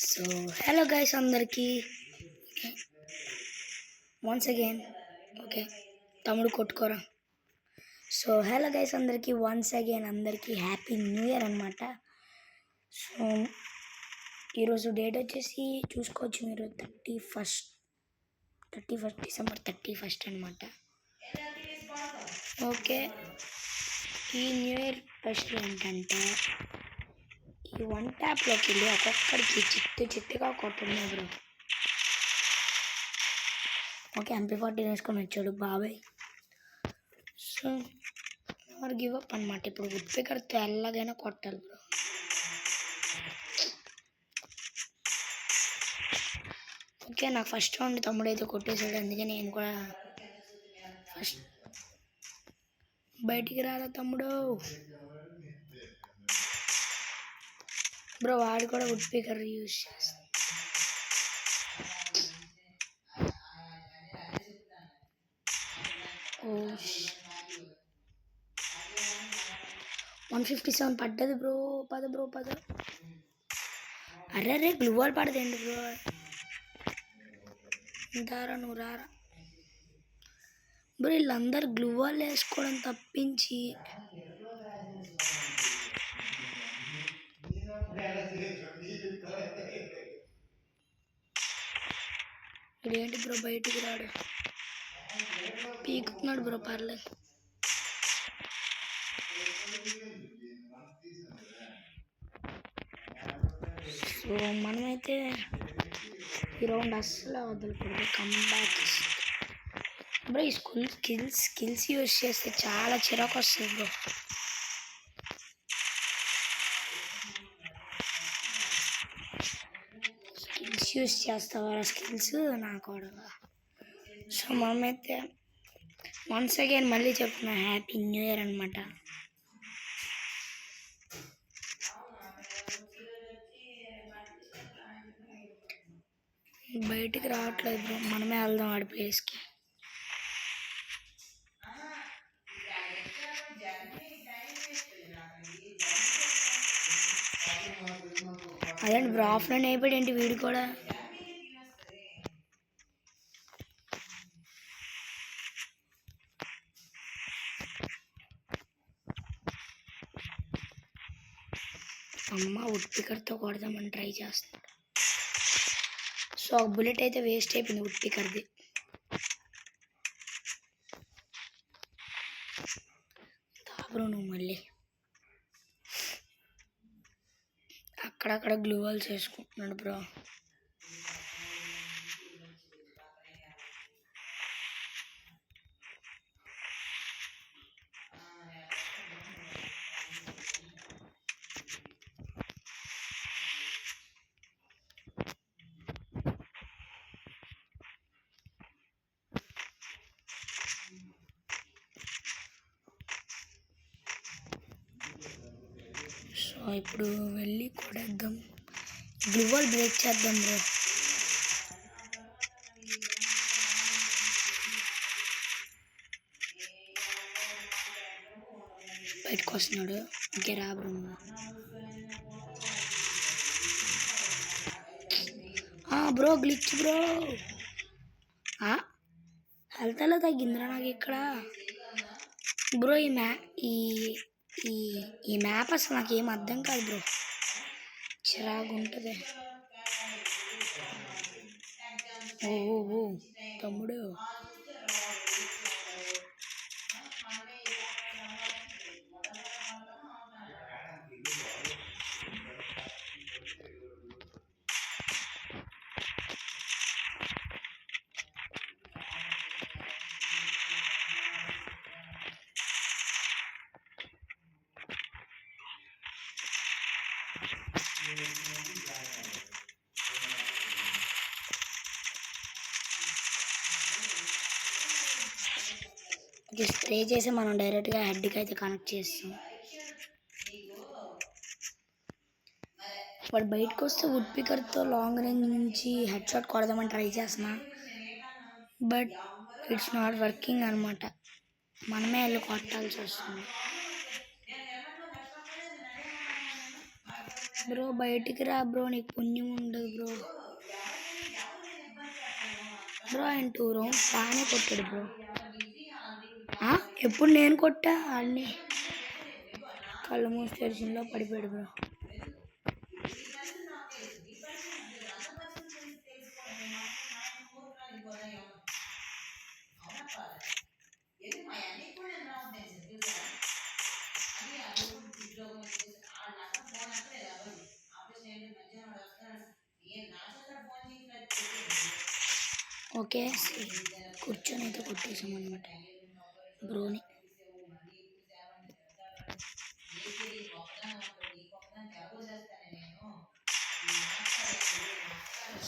So hello guys అందరికీ once again okay తమ్ముడు కొట్టుకోరా. So hello guys అందరికీ వన్స్ అగైన్ అందరికీ హ్యాపీ న్యూ ఇయర్ అనమాట. సో ఈరోజు డేట్ వచ్చేసి చూసుకోవచ్చు మీరు 31 డిసెంబర్ 31 అనమాట. ఓకే, ఈ న్యూ ఇయర్ స్పెషల్ ఏంటంటే ఈ వన్ ట్యాప్లోకి వెళ్ళి ఒక్కొక్కడికి చిత్తుగా కొట్టున్నాయి బ్రో. ఓకే, MP40 వేసుకొని వచ్చాడు బాబాయ్. సో మరి గివ్ అప్ అనమాట. ఇప్పుడు వుడ్ పికర్తో ఎలాగైనా కొట్టాలి బ్రో. ఓకే, నాకు ఫస్ట్ రౌండ్ తమ్ముడు అయితే కొట్టేశాడు, అందుకే నేను కూడా ఫస్ట్ బయటికి రాలా తమ్ముడు. బ్రో వాడు కూడా వుడ్ పికర్ యూజ్ చేస్తాడు. ఓ 157 పడ్డది బ్రో. పద బ్రో పద. అరే గ్లూ వాల్ పడదేంటి బ్రో. ఇంతారా నువ్వు రారా బ్రో. వీళ్ళందరూ గ్లూ వాల్ వేసుకోవడం తప్పించి ఇదేంటి బ్రో బయటికి రాడు. పీకుతున్నాడు బ్రో, పర్లేదు. సో మనమైతే ఈ రౌండ్ అస్సలు వదలకూడదు, కమ్బ్యాక్ బ్రో. ఈ స్కిల్స్ యూజ్ చేస్తే చాలా చిరాకు వస్తుంది బ్రో. స్కిల్స్ యూజ్ చేస్తావా స్కిల్స్ నాకు. సో మనమైతే వన్స్ అగైన్ మళ్ళీ చెప్తున్నా హ్యాపీ న్యూ ఇయర్ అనమాట. బయటికి రావట్లేదు బ్రో, మనమే వెళ్దాం ఆడి ప్లేస్కి. అదేంటి బ్రో ఆఫ్లైన్ అయిపోయాడు ఏంటి వీడు కూడా. అమ్మ వుడ్ పికర్తో కొడదామని ట్రై చేస్తున్నాడు. సో బుల్లెట్ అయితే వేస్ట్ అయిపోయింది వుడ్ పికర్ది. బ్రో నువ్వు మళ్ళీ అక్కడక్కడ గ్లూ వాల్స్ వేసుకుంటున్నాడు బ్రో. సో ఇప్పుడు వెళ్ళి కొడేద్దాం, గ్లూ వాల్ బ్రేక్ చేద్దాం బ్రో. బయటకు వస్తున్నాడు. ఇంకే రా bro. Bro glitch bro. Health ఎలా తగ్గిందిరా నాకు ఇక్కడ బ్రో. ఈ మ్యాప్ అసలు నాకు ఏం అర్థం కాదు బ్రో, చిరాగుంటుంది. ఓ తమ్ముడు స్ప్రే చేసి మనం డైరెక్ట్గా హెడ్కి అయితే కనెక్ట్ చేస్తాం. వాడు బయటకు వస్తే వుడ్ పికర్తో లాంగ్ రేంజ్ నుంచి హెడ్ షాట్ కొడదామని ట్రై చేస్తున్నా, బట్ ఇట్స్ నాట్ వర్కింగ్ అనమాట. మనమే వెళ్ళి కొట్టాల్సి వస్తుంది. బ్రో బయటికి రా బ్రో, నీకు పుణ్యం ఉండదు బ్రో. బ్రో ఆయన 2 రౌండ్స్ బాగానే కొట్టాడు బ్రో. ఎప్పుడు నేను కొట్టా అన్నీ కళ్ళు మూసి తెరిచిందో పడిపోయాడు బ్రో. ఓకే కూర్చొని అయితే కొట్టేసాం అనమాట బ్రోని.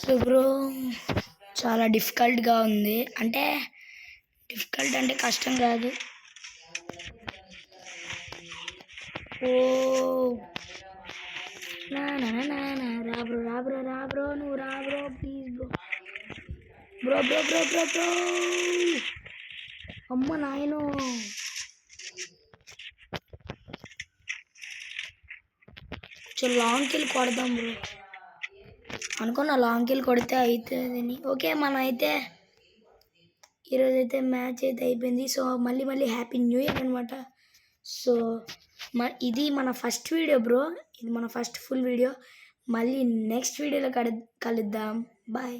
సో బ్రో చాలా డిఫికల్ట్గా ఉంది, అంటే డిఫికల్ట్ అంటే కష్టం కాదు. ఓ నా నా నా నా రా బ్రో రా బ్రో రా బ్రో, నువ్వు రా bro please bro. Bro bro bro bro bro అమ్మ నాయను. కొంచెం లాంగ్కి వెళ్ళి కొడదాం బ్రో అనుకున్నా, లాంగ్కి వెళ్ళి కొడితే అవుతుందని. ఓకే మనం అయితే ఈరోజైతే మ్యాచ్ అయితే అయిపోయింది. సో మళ్ళీ హ్యాపీ న్యూ ఇయర్ అనమాట. సో ఇది మన ఫస్ట్ వీడియో బ్రో, ఇది మన ఫస్ట్ ఫుల్ వీడియో. మళ్ళీ నెక్స్ట్ వీడియోలో కలుద్దాం. బాయ్.